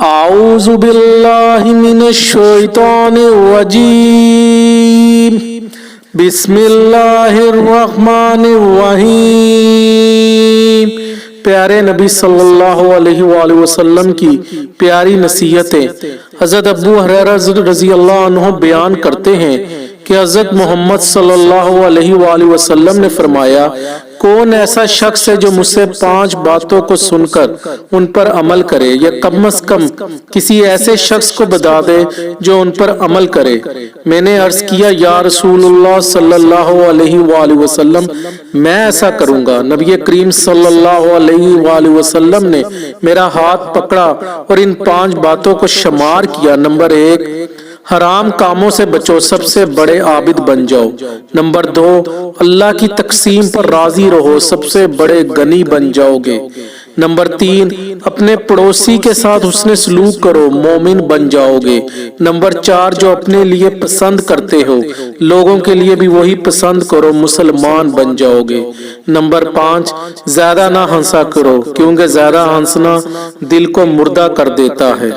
اعوذ باللہ من الشیطان الرجیم بسم اللہ الرحمن الرحیم۔ پیارے نبی صلی اللہ علیہ وآلہ وسلم کی پیاری نصیحتیں حضرت ابو ہریرہ رضی اللہ عنہ بیان کرتے ہیں کہ حضرت محمد صلی اللہ علیہ وآلہ وسلم نے فرمایا، کون ایسا شخص ہے جو مجھ سے 5 باتوں کو سن کر ان پر عمل کرے، یا کم از کم کسی ایسے شخص کو بتا دے جو ان پر عمل کرے۔ میں نے عرض کیا، یا رسول اللہ صلی اللہ علیہ وآلہ وسلم، میں ایسا کروں گا۔ نبی کریم صلی اللہ علیہ وآلہ وسلم نے میرا ہاتھ پکڑا اور ان 5 باتوں کو شمار کیا۔ نمبر 1، حرام کاموں سے بچو، سب سے بڑے عابد بن جاؤ۔ نمبر 2، اللہ کی تقسیم پر راضی رہو، سب سے بڑے غنی بن جاؤ گے۔ نمبر 3، اپنے پڑوسی کے ساتھ حسن سلوک کرو، مومن بن جاؤ گے۔ نمبر 4، جو اپنے لیے پسند کرتے ہو لوگوں کے لیے بھی وہی پسند کرو، مسلمان بن جاؤ گے۔ نمبر 5، زیادہ نہ ہنسا کرو، کیونکہ زیادہ ہنسنا دل کو مردہ کر دیتا ہے۔